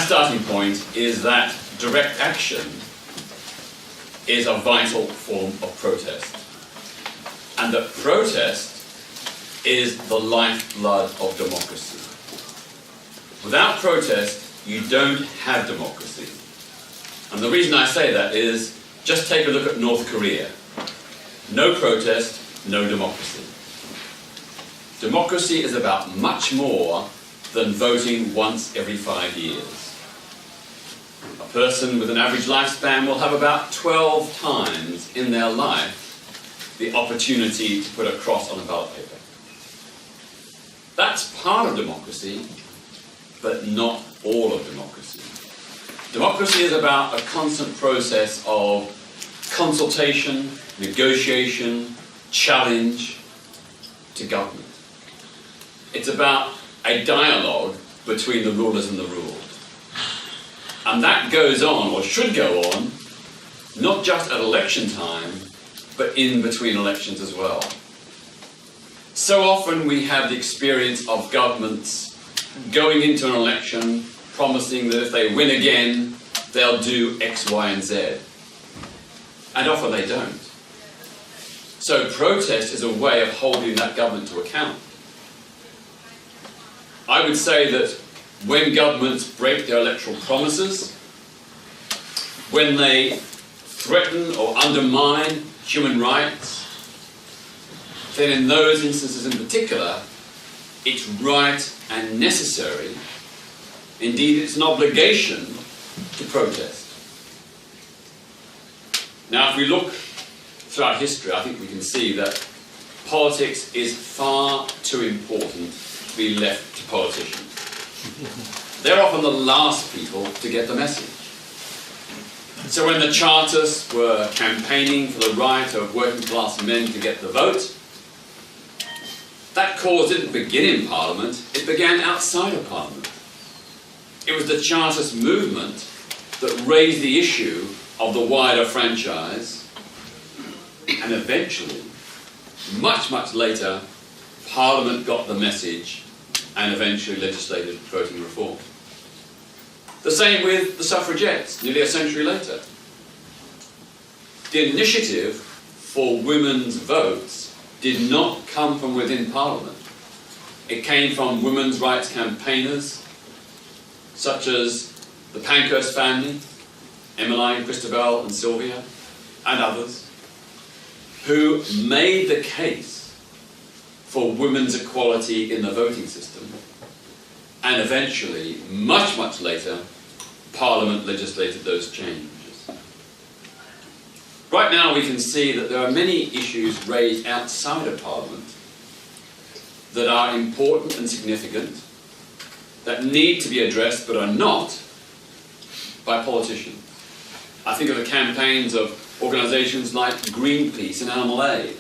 starting point is that direct action is a vital form of protest, and that protest is the lifeblood of democracy. Without protest, you don't have democracy. And the reason I say that is, just take a look at North Korea. No protest, no democracy. Democracy is about much more than voting once every 5 years. A person with an average lifespan will have about 12 times in their life the opportunity to put a cross on a ballot paper. That's part of democracy, but not all of democracy. Democracy is about a constant process of consultation, negotiation, challenge to government. It's about a dialogue between the rulers and the ruled. And that goes on, or should go on, not just at election time, but in between elections as well. So often we have the experience of governments going into an election promising that if they win again, they'll do X, Y, and Z. And often they don't. So protest is a way of holding that government to account. I would say that when governments break their electoral promises, when they threaten or undermine human rights, then in those instances in particular, it's right and necessary, indeed it's an obligation, to protest. Now, if we look throughout history, I think we can see that politics is far too important to be left to politicians. They're often the last people to get the message. So when the Chartists were campaigning for the right of working class men to get the vote, that cause didn't begin in Parliament, it began outside of Parliament. It was the Chartist movement that raised the issue of the wider franchise, and eventually, much, much later, Parliament got the message and eventually legislated voting reform. The same with the suffragettes, nearly a century later. The initiative for women's votes did not come from within Parliament. It came from women's rights campaigners, such as the Pankhurst family, Emmeline, Christabel and Sylvia, and others, who made the case for women's equality in the voting system, and eventually, much, much later, Parliament legislated those changes. Right now we can see that there are many issues raised outside of Parliament that are important and significant, that need to be addressed but are not by politicians. I think of the campaigns of organisations like Greenpeace and Animal Aid.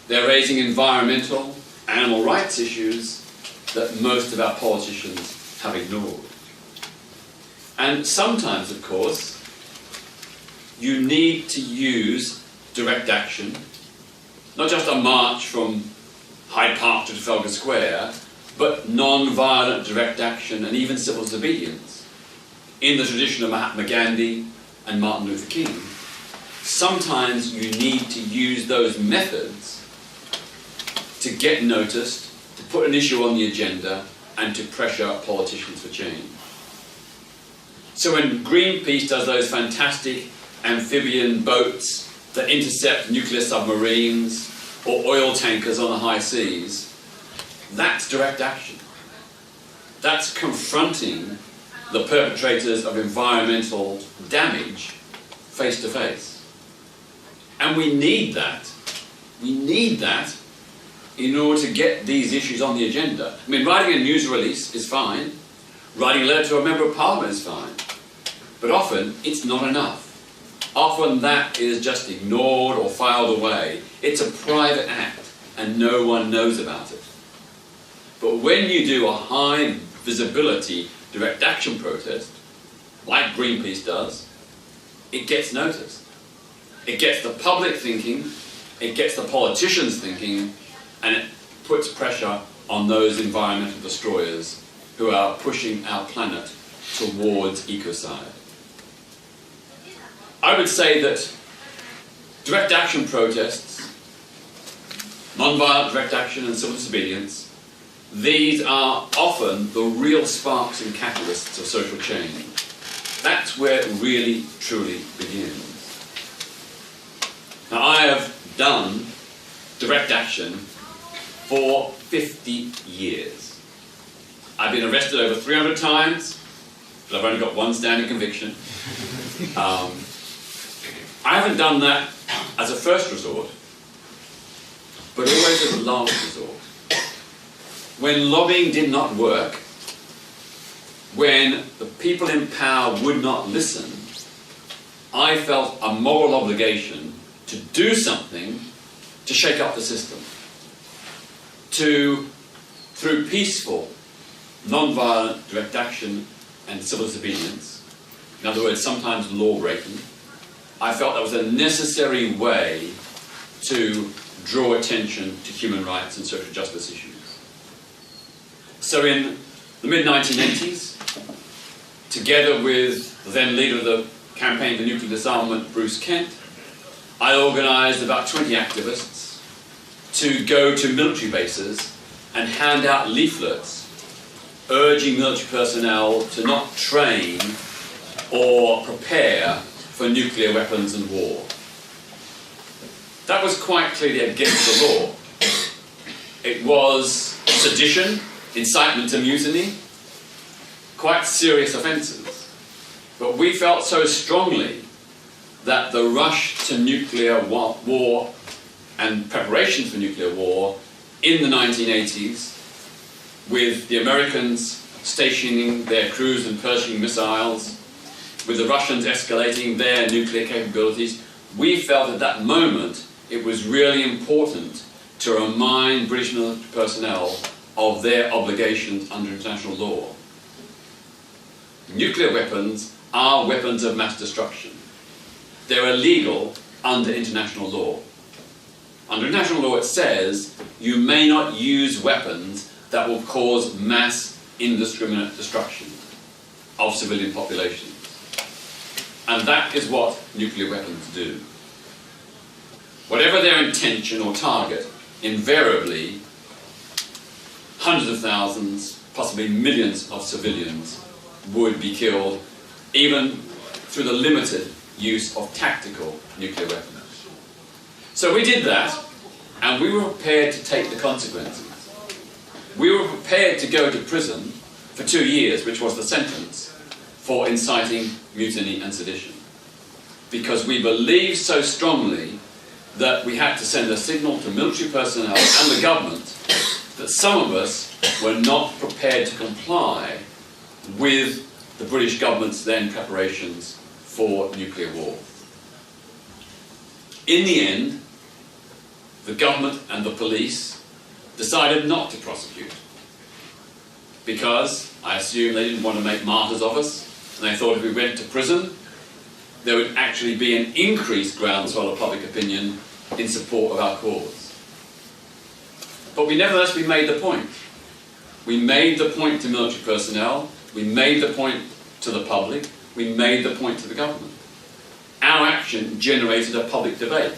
They're raising environmental, animal rights issues that most of our politicians have ignored. And sometimes, of course, you need to use direct action, not just a march from Hyde Park to Trafalgar Square, but non-violent direct action and even civil disobedience. In the tradition of Mahatma Gandhi and Martin Luther King, sometimes you need to use those methods to get noticed, to put an issue on the agenda, and to pressure politicians for change. So when Greenpeace does those fantastic amphibian boats that intercept nuclear submarines or oil tankers on the high seas, that's direct action. That's confronting the perpetrators of environmental damage face to face. And we need that. We need that in order to get these issues on the agenda. I mean, writing a news release is fine. Writing a letter to a member of Parliament is fine. But often, it's not enough. Often that is just ignored or filed away. It's a private act, and no one knows about it. But when you do a high visibility direct action protest, like Greenpeace does, it gets noticed. It gets the public thinking, it gets the politicians thinking, and it puts pressure on those environmental destroyers who are pushing our planet towards ecocide. I would say that direct action protests, non-violent direct action and civil disobedience, these are often the real sparks and catalysts of social change. That's where it really, truly begins. Now, I have done direct action for 50 years. I've been arrested over 300 times, but I've only got one standing conviction. I haven't done that as a first resort, but always as a last resort. When lobbying did not work, when the people in power would not listen, I felt a moral obligation to do something to shake up the system. Through peaceful, non-violent direct action and civil disobedience, in other words, sometimes law-breaking, I felt that was a necessary way to draw attention to human rights and social justice issues. So in the mid-1980s, together with the then leader of the Campaign for Nuclear Disarmament, Bruce Kent, I organised about 20 activists to go to military bases and hand out leaflets urging military personnel to not train or prepare for nuclear weapons and war. That was quite clearly against the law. It was sedition, incitement to mutiny, quite serious offences. But we felt so strongly that the rush to nuclear war and preparations for nuclear war in the 1980s, with the Americans stationing their cruise and Pershing missiles, with the Russians escalating their nuclear capabilities, we felt at that moment it was really important to remind British military personnel of their obligations under international law. Nuclear weapons are weapons of mass destruction. They're illegal under international law. Under international law it says you may not use weapons that will cause mass indiscriminate destruction of civilian populations. And that is what nuclear weapons do. Whatever their intention or target, invariably hundreds of thousands, possibly millions of civilians would be killed, even through the limited use of tactical nuclear weapons. So we did that, and we were prepared to take the consequences. We were prepared to go to prison for 2 years, which was the sentence, for inciting mutiny and sedition. Because we believed so strongly that we had to send a signal to military personnel and the government that some of us were not prepared to comply with the British government's then preparations for nuclear war. In the end, the government and the police decided not to prosecute because I assume they didn't want to make martyrs of us, and they thought if we went to prison there would actually be an increased groundswell of public opinion in support of our cause. But we made the point. We made the point to military personnel, we made the point to the public, we made the point to the government. Our action generated a public debate.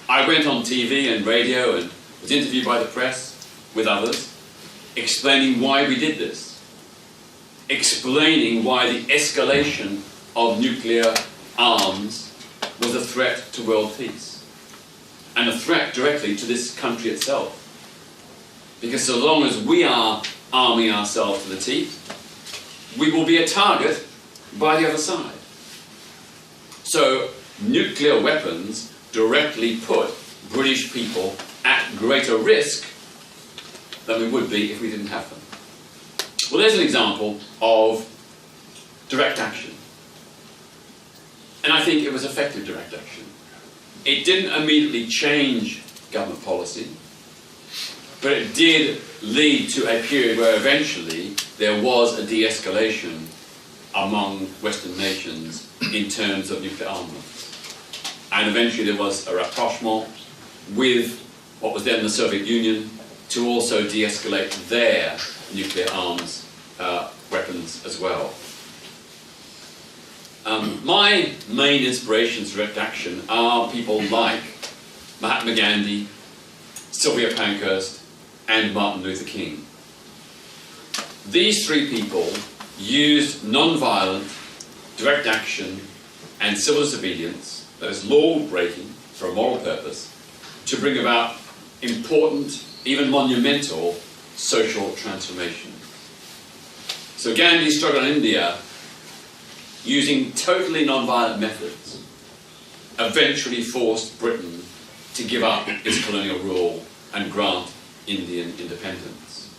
I went on TV and radio and was interviewed by the press with others, explaining why we did this, explaining why the escalation of nuclear arms was a threat to world peace, and a threat directly to this country itself. Because so long as we are arming ourselves to the teeth, we will be a target by the other side. So nuclear weapons directly put British people at greater risk than we would be if we didn't have them. Well, there's an example of direct action. And I think it was effective direct action. It didn't immediately change government policy, but it did lead to a period where eventually there was a de-escalation among Western nations in terms of nuclear armaments. And eventually there was a rapprochement with what was then the Soviet Union to also de-escalate their nuclear arms weapons as well. My main inspirations for direct action are people like Mahatma Gandhi, Sylvia Pankhurst, and Martin Luther King. These three people used non-violent, direct action, and civil disobedience, that is law-breaking for a moral purpose, to bring about important, even monumental, social transformation. So Gandhi struggled in India using totally non-violent methods, eventually forced Britain to give up its colonial rule and grant Indian independence.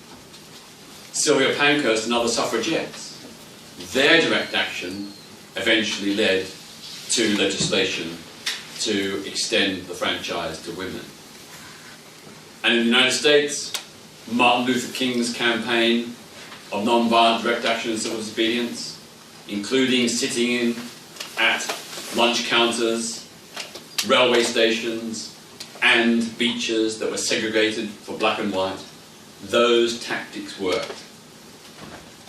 Sylvia Pankhurst and other suffragettes, their direct action eventually led to legislation to extend the franchise to women. And in the United States, Martin Luther King's campaign of non-violent direct action and civil disobedience, including sitting in at lunch counters, railway stations, and beaches that were segregated for black and white, those tactics worked.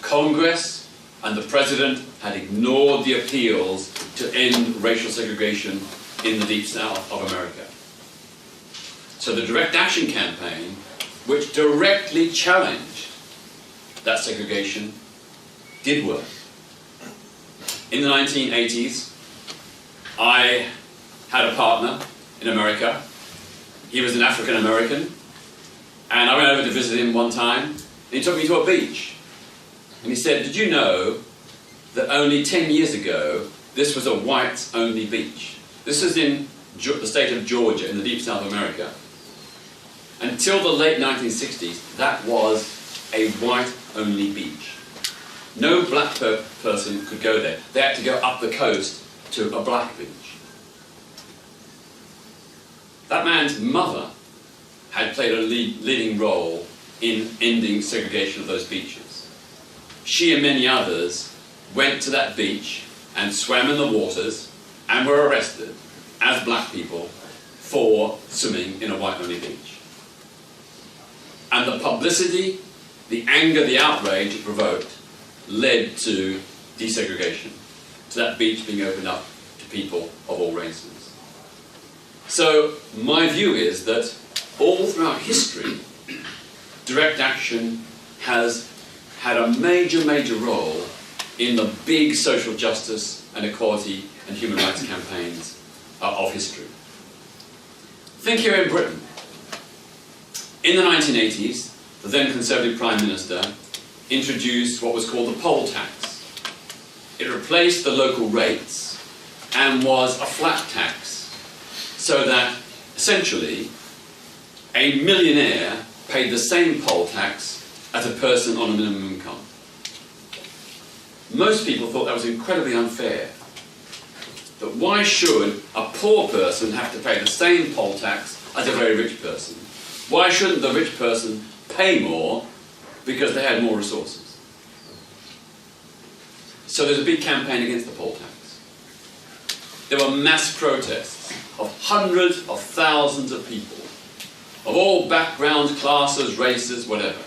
Congress and the President had ignored the appeals to end racial segregation in the Deep South of America. So the direct action campaign, which directly challenged that segregation, did work. In the 1980s, I had a partner in America. He was an African American, and I went over to visit him one time, and he took me to a beach. And he said, "Did you know that only 10 years ago, this was a whites-only beach?" This is in the state of Georgia, in the Deep South of America. Until the late 1960s, that was a white-only beach. No black person could go there. They had to go up the coast to a black beach. That man's mother had played a leading role in ending segregation of those beaches. She and many others went to that beach and swam in the waters and were arrested as black people for swimming in a white-only beach. And the publicity, the anger, the outrage it provoked led to desegregation, to that beach being opened up to people of all races. So my view is that all throughout history, direct action has had a major, major role in the big social justice and equality and human rights campaigns of history. Think here in Britain. In the 1980s, the then Conservative Prime Minister introduced what was called the poll tax. It replaced the local rates and was a flat tax, so that essentially a millionaire paid the same poll tax as a person on a minimum income. Most people thought that was incredibly unfair. But why should a poor person have to pay the same poll tax as a very rich person? Why shouldn't the rich person pay more because they had more resources? So there's a big campaign against the poll tax. There were mass protests of hundreds of thousands of people, of all backgrounds, classes, races, whatever.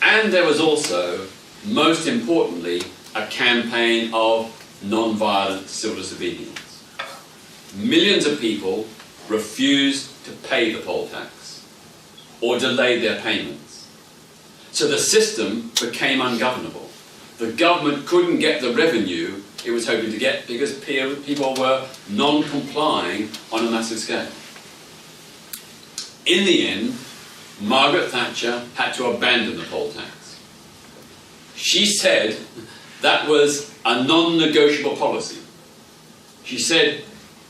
And there was also, most importantly, a campaign of non-violent civil disobedience. Millions of people refused to pay the poll tax or delayed their payments. So the system became ungovernable. The government couldn't get the revenue it was hoping to get because people were non-complying on a massive scale. In the end, Margaret Thatcher had to abandon the poll tax. She said that was a non-negotiable policy. She said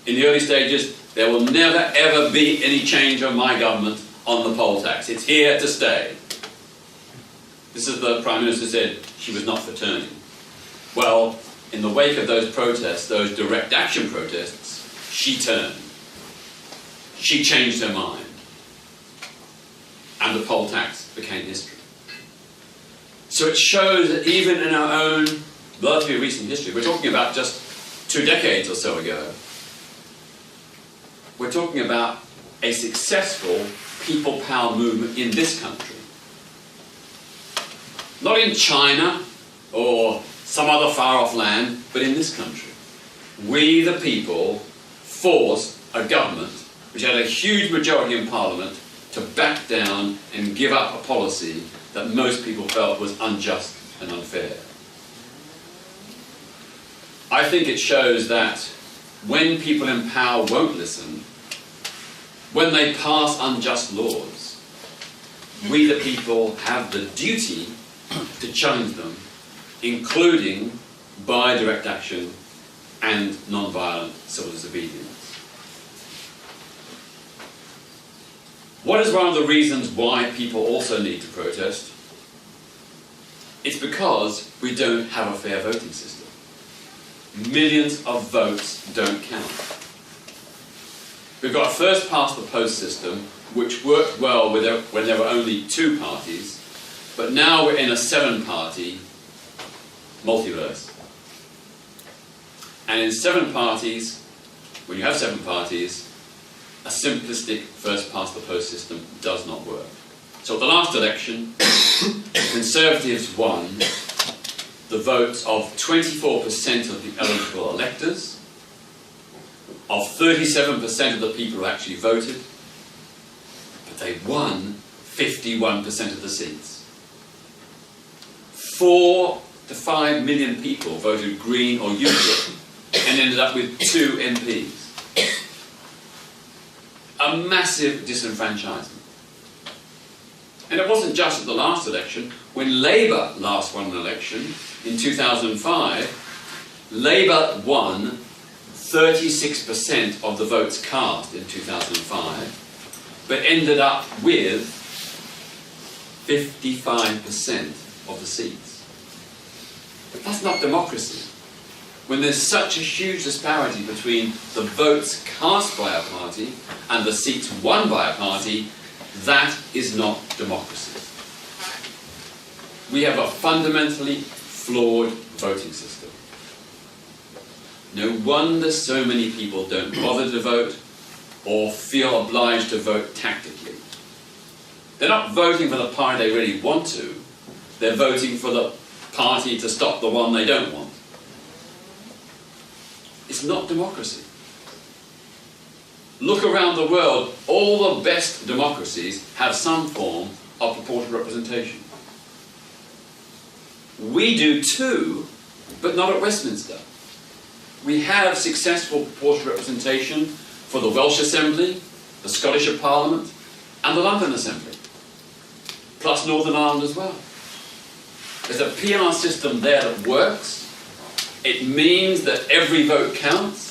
in the early stages, there will never ever be any change on my government on the poll tax. It's here to stay. This is the Prime Minister said she was not for turning. Well, in the wake of those protests, those direct action protests, she turned. She changed her mind. And the poll tax became history. So it shows that even in our own relatively recent history, we're talking about just 2 decades or so ago, we're talking about a successful people power movement in this country. Not in China or some other far-off land, but in this country. We, the people, forced a government which had a huge majority in Parliament to back down and give up a policy that most people felt was unjust and unfair. I think it shows that when people in power won't listen, when they pass unjust laws, we the people have the duty to challenge them, including by direct action and non-violent civil disobedience. What is one of the reasons why people also need to protest? It's because we don't have a fair voting system. Millions of votes don't count. We've got a first-past-the-post system which worked well when there were only 2 parties, but now we're in a 7-party multiverse. And in 7 parties, when you have 7 parties, a simplistic first-past-the-post system does not work. So at the last election, the Conservatives won the votes of 24% of the eligible electors, of 37% of the people who actually voted, but they won 51% of the seats. 4 to 5 million people voted Green or UKIP and ended up with 2 MPs. A massive disenfranchisement. And it wasn't just at the last election. When Labour last won an election in 2005, Labour won 36% of the votes cast in 2005, but ended up with 55% of the seats. That's not democracy. When there's such a huge disparity between the votes cast by a party and the seats won by a party, that is not democracy. We have a fundamentally flawed voting system. No wonder so many people don't bother to vote or feel obliged to vote tactically. They're not voting for the party they really want to, they're voting for the party to stop the one they don't want. It's not democracy. Look around the world, all the best democracies have some form of proportional representation. We do too, but not at Westminster. We have successful proportional representation for the Welsh Assembly, the Scottish Parliament, and the London Assembly, plus Northern Ireland as well. There's a PR system there that works. It means that every vote counts.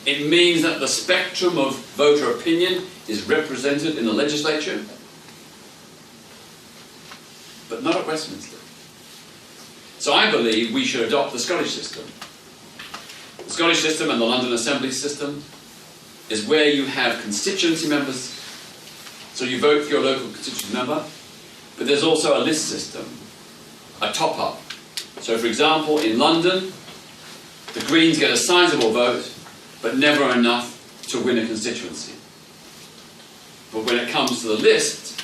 It means that the spectrum of voter opinion is represented in the legislature, but not at Westminster. So I believe we should adopt the Scottish system. The Scottish system and the London Assembly system is where you have constituency members, so you vote for your local constituency member, but there's also a list system, a top-up. So for example, in London, the Greens get a sizable vote, but never enough to win a constituency. But when it comes to the list,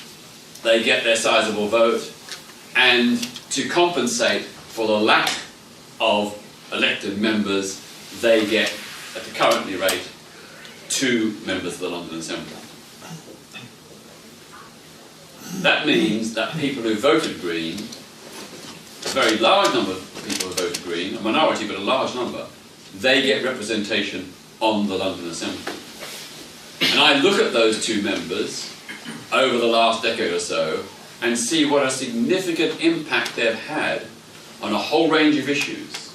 they get their sizable vote, and to compensate for the lack of elected members, they get, at the currently rate, 2 members of the London Assembly. That means that people who voted Green, a very large number of people who voted Green, a minority but a large number, they get representation on the London Assembly. And I look at those 2 members over the last decade or so and see what a significant impact they've had on a whole range of issues.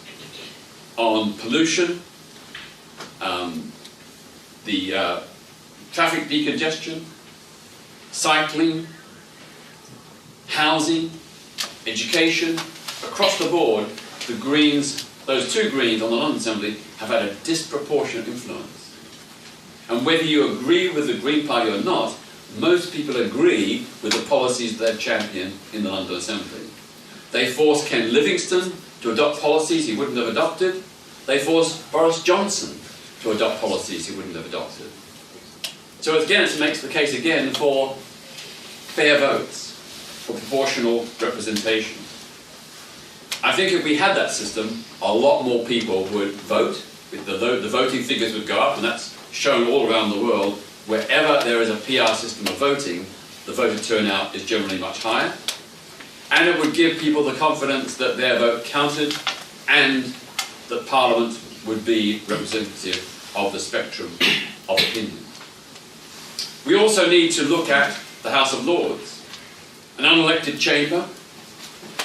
On pollution, the traffic decongestion, cycling, housing, education. Across the board, the Greens, those 2 Greens on the London Assembly, have had a disproportionate influence. And whether you agree with the Green Party or not, most people agree with the policies they've championed in the London Assembly. They forced Ken Livingstone to adopt policies he wouldn't have adopted. They forced Boris Johnson to adopt policies he wouldn't have adopted. So again, it makes the case again for fair votes. for proportional representation. I think if we had that system, a lot more people would vote. The voting figures would go up, and that's shown all around the world. Wherever there is a PR system of voting, the voter turnout is generally much higher. And it would give people the confidence that their vote counted and that Parliament would be representative of the spectrum of opinion. We also need to look at the House of Lords, an unelected chamber.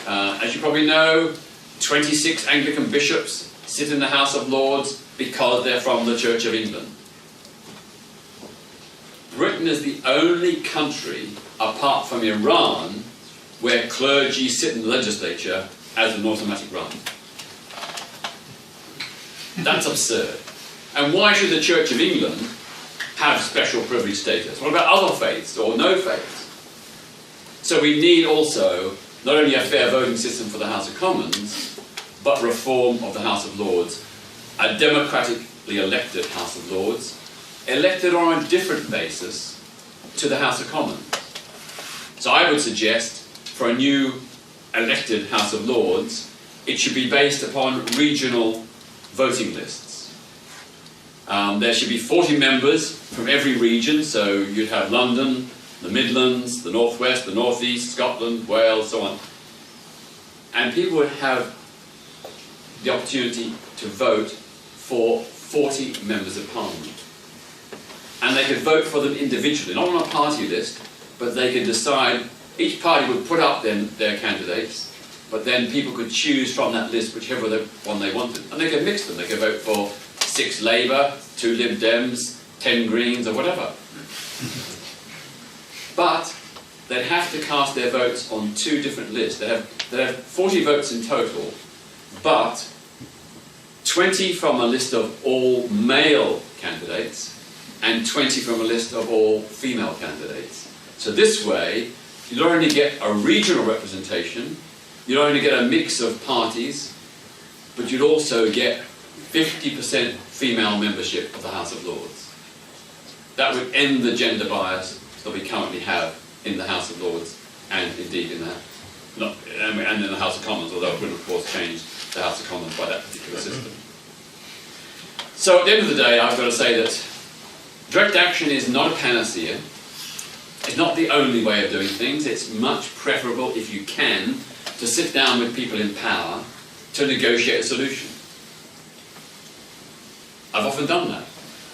As you probably know, 26 Anglican bishops sit in the House of Lords because they're from the Church of England. Britain is the only country, apart from Iran, where clergy sit in the legislature as an automatic run. That's absurd. And why should the Church of England have special privilege status? What about other faiths or no faiths? So we need also not only a fair voting system for the House of Commons, but reform of the House of Lords, a democratically elected House of Lords, elected on a different basis to the House of Commons. So I would suggest for a new elected House of Lords, it should be based upon regional voting lists. There should be 40 members from every region, so you'd have London, the Midlands, the North West, the North East, Scotland, Wales, so on. And people would have the opportunity to vote for 40 members of Parliament. And they could vote for them individually, not on a party list, but they could decide, each party would put up their candidates, but then people could choose from that list whichever one they wanted. And they could mix them. They could vote for 6 Labour, 2 Lib Dems, 10 Greens, or whatever. But they'd have to cast their votes on 2 different lists. They'd have 40 votes in total, but 20 from a list of all male candidates and 20 from a list of all female candidates. So this way, you'll only get a regional representation, you'll only get a mix of parties, but you'd also get 50% female membership of the House of Lords. That would end the gender bias that we currently have in the House of Lords and indeed in the House of Commons, although it would of course change the House of Commons by that particular system. So at the end of the day, I've got to say that direct action is not a panacea. It's not the only way of doing things. It's much preferable, if you can, to sit down with people in power to negotiate a solution. I've often done that.